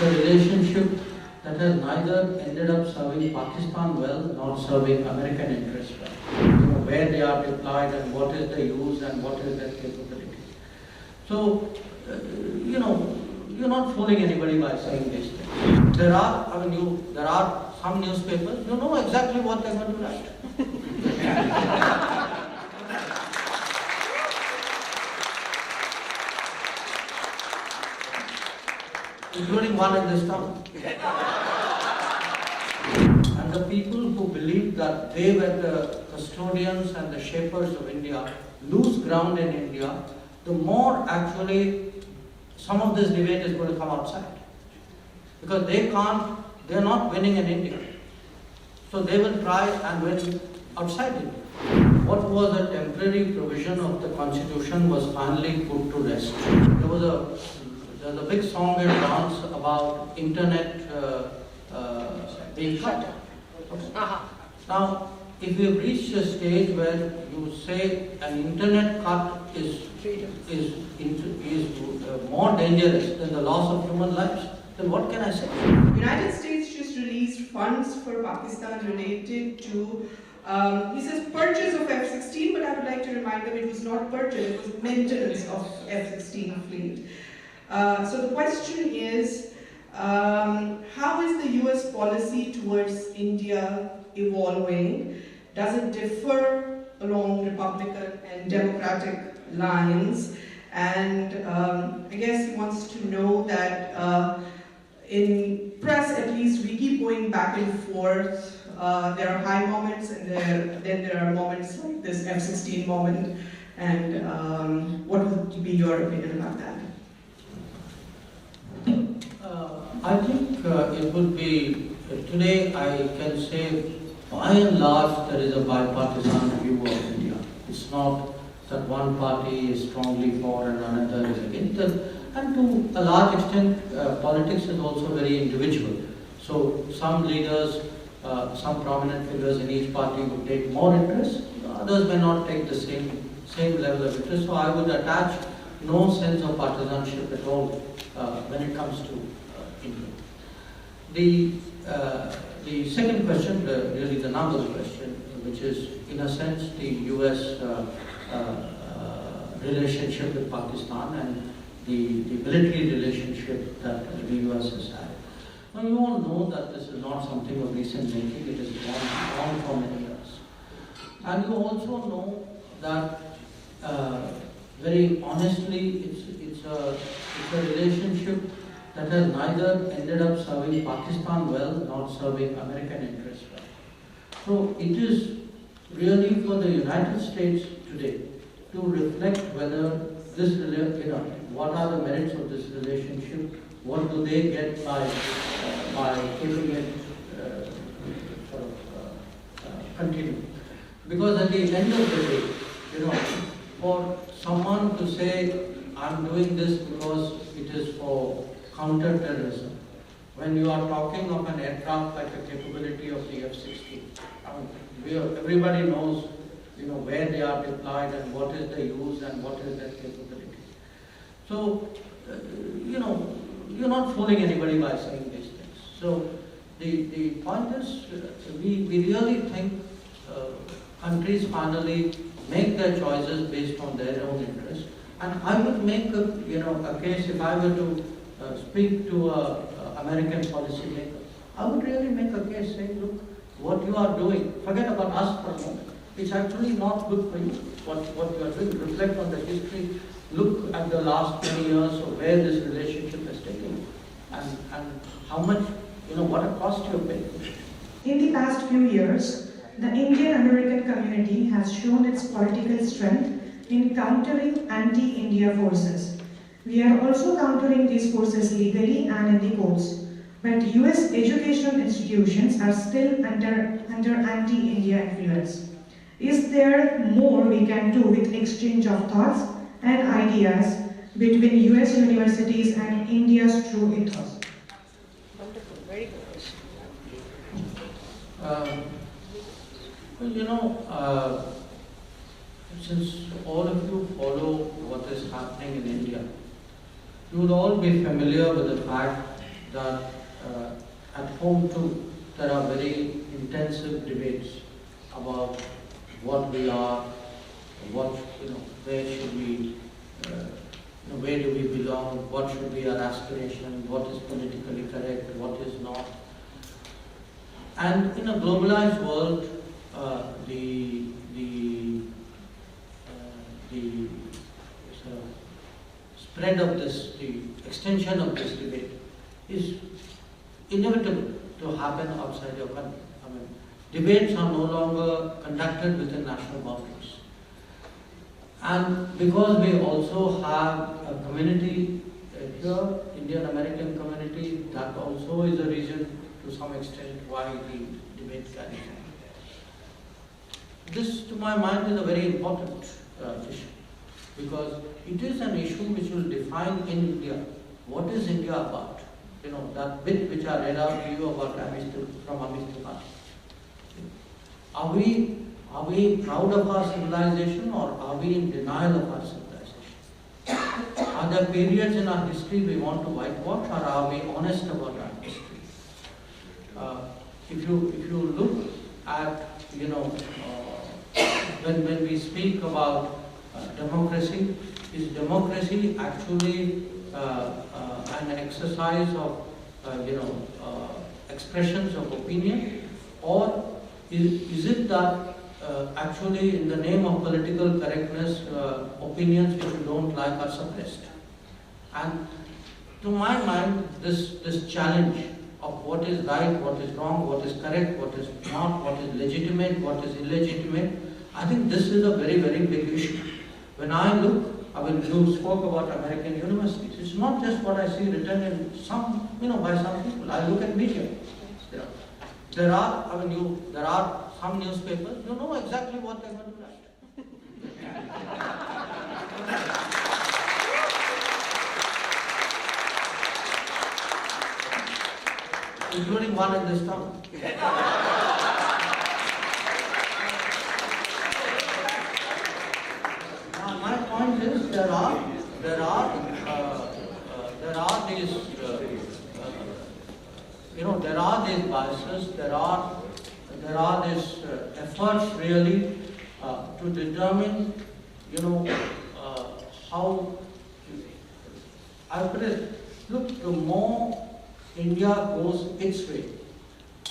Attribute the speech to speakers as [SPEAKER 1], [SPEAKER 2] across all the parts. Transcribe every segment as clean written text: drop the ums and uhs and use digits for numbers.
[SPEAKER 1] a relationship that has neither ended up serving Pakistan well nor serving American interests well. Where they are deployed and what is the use and what is their capability. So, you're not fooling anybody by saying these things. There are some newspapers, you know exactly what they're going to write. Including one in this town. And the people who believe that they were the custodians and the shapers of India lose ground in India, the more actually some of this debate is going to come outside. Because they're not winning in India. So they will try and win outside India. What was a temporary provision of the constitution was finally put to rest. There's a big song and dance about internet being cut. Now, if we have reached a stage where you say an internet cut is more dangerous than the loss of human lives, then what can I say?
[SPEAKER 2] The United States just released funds for Pakistan related to, he says purchase of F-16, but I would like to remind them it was not purchase, it was maintenance of F-16 fleet. So the question is, how is the US policy towards India evolving? Does it differ along Republican and Democratic lines? And I guess he wants to know that in press, at least, we keep going back and forth. There are high moments, and then there are moments like this F-16 moment. And what would be your opinion about that?
[SPEAKER 1] I think it would be, today I can say, by and large, there is a bipartisan view of India. It's not that one party is strongly for and another is against it. And to a large extent, politics is also very individual. So some leaders, some prominent figures in each party would take more interest, others may not take the same level of interest. So I would attach no sense of partisanship at all when it comes to India. The second question, really the number question, which is in a sense the US relationship with Pakistan and the military relationship that the US has had. Now you all know that this is not something of recent making, it has gone on for many years. And you also know that very honestly it's a relationship that has neither ended up serving Pakistan well nor serving American interests well. So it is really for the United States today to reflect whether this, what are the merits of this relationship, what do they get by keeping it continuing. Because at the end of the day, for someone to say, I'm doing this because it is for counter-terrorism, when you are talking of an aircraft like the capability of the F-16, everybody knows where they are deployed and what is the use and what is their capability. So, you're not fooling anybody by saying these things. So, the point is, we really think countries finally make their choices based on their own interests. And I would make a case, if I were to speak to American policymakers, I would really make a case saying, look, what you are doing, forget about us for a moment. It's actually not good for you, what you are doing. Reflect on the history, look at the last 20 years of where this relationship has taken you, and how much, what a cost you have paid.
[SPEAKER 3] In the past few years, the Indian-American community has shown its political strength in countering anti-India forces. We are also countering these forces legally and in the courts. But US educational institutions are still under anti-India influence. Is there more we can do with exchange of thoughts and ideas between US universities and India's true ethos?
[SPEAKER 4] Wonderful, very good question.
[SPEAKER 1] Since all of you follow what is happening in India, you would all be familiar with the fact that at home too, there are very intensive debates about what we are, what, where should we, where do we belong, what should be our aspiration, what is politically correct, what is not. And in a globalized world, the sort of spread of this, the extension of this debate is inevitable to happen outside your country. I mean, debates are no longer conducted within national boundaries. And because we also have a community here, Indian American community, that also is a reason to some extent why the debate carries on. This, to my mind, is a very important issue, because it is an issue which will define in India what is India about. That bit which I read out to you about from Amish. Are we proud of our civilization, or are we in denial of our civilization? Are there periods in our history we want to whitewash, or are we honest about our history? If you look at, when we speak about democracy, is democracy actually an exercise of expressions of opinion, or is it that actually in the name of political correctness, opinions which you don't like are suppressed? And to my mind, this challenge of what is right, what is wrong, what is correct, what is not, what is legitimate, what is illegitimate, I think this is a very, very big issue. When I look, you spoke about American universities. It's not just what I see written in some, by some people. I look at media. There are some newspapers, you know exactly what they're going to write. Including one in this town. My point is, there are these biases, there are these efforts really to determine, how I put it. Look, the more India goes its way,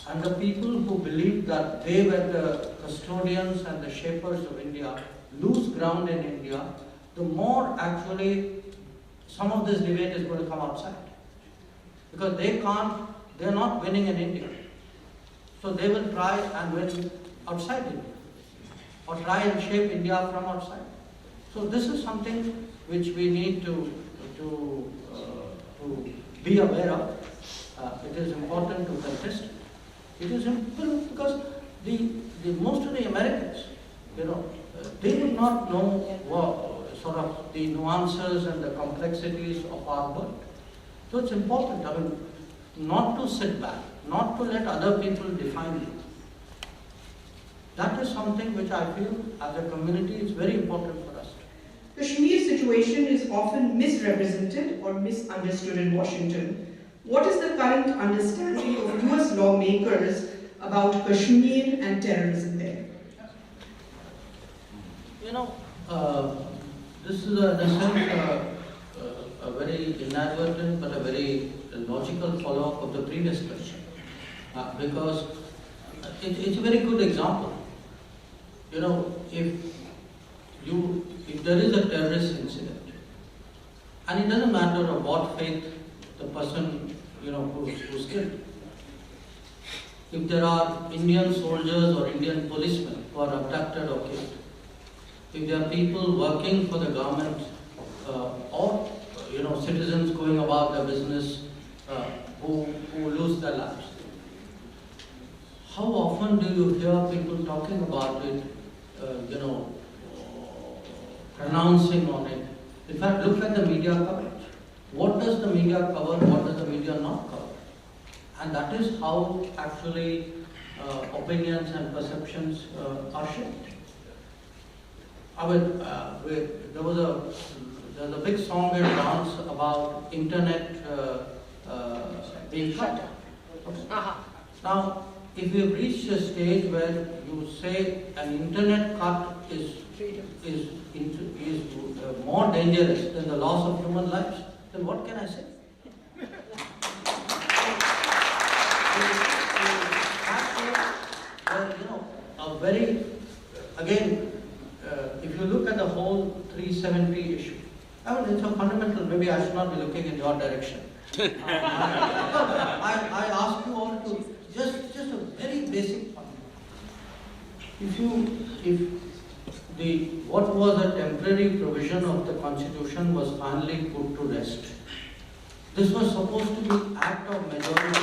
[SPEAKER 1] and the people who believe that they were the custodians and the shapers of India lose ground in India, the more actually some of this debate is going to come outside. Because they're not winning in India. So they will try and win outside India, or try and shape India from outside. So this is something which we need to be aware of. It is important to contest. It is important because the most of the Americans, they do not know sort of the nuances and the complexities of our world. So it's important, not to sit back, not to let other people define you. That is something which I feel as a community is very important for us.
[SPEAKER 2] Kashmir's situation is often misrepresented or misunderstood in Washington. What is the current understanding of US lawmakers about Kashmir and terrorism there?
[SPEAKER 1] This is in a sense a very inadvertent but a very logical follow-up of the previous question, because it's a very good example. If there is a terrorist incident, and it doesn't matter of what faith the person who's killed. If there are Indian soldiers or Indian policemen who are abducted or killed, if there are people working for the government or citizens going about their business who lose their lives, how often do you hear people talking about it, pronouncing on it? In fact, look at the media coverage. What does the media cover, what does the media not cover? And that is how actually opinions and perceptions are shaped. There was a big song and dance about internet being cut. Okay.
[SPEAKER 4] Uh-huh.
[SPEAKER 1] Now, if we've reached a stage where you say an internet cut is more dangerous than the loss of human lives, then what can I say? A very, again, if you look at the whole 370 issue, I mean, it's a fundamental, maybe I should not be looking in your direction. I ask you all to, just a very basic point. What was a temporary provision of the Constitution was finally put to rest. This was supposed to be act of majority.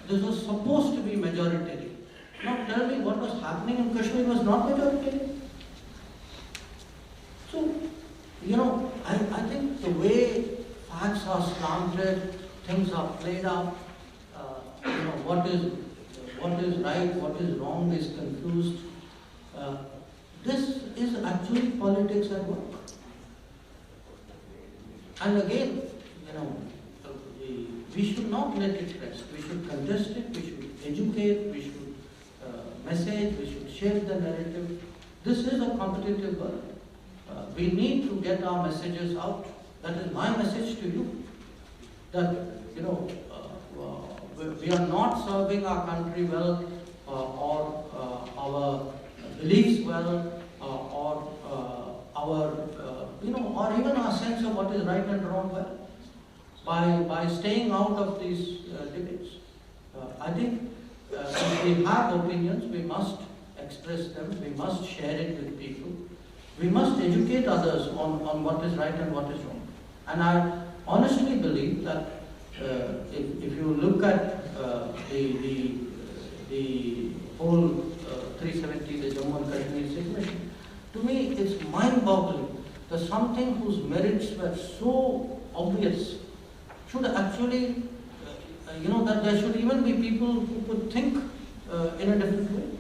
[SPEAKER 1] This was supposed to be majoritarian. Now tell me what was happening in Kashmir was not majoritarian. So, I think the way facts are slanted, things are played out, what is right, what is wrong is confused. This is actually politics at work. And again, we should not let it rest. We should contest it, we should educate, we should message, we should shape the narrative. This is a competitive world. We need to get our messages out. That is my message to you. That, we are not serving our country well, or our beliefs well, or or even our sense of what is right and wrong well, by staying out of these debates. I think if we have opinions, we must express them, we must share it with people. We must educate others on what is right and what is wrong. And I honestly believe that if you look at the whole 370, the Jammu and Kashmir situation, to me it's mind-boggling that something whose merits were so obvious should actually, that there should even be people who could think in a different way.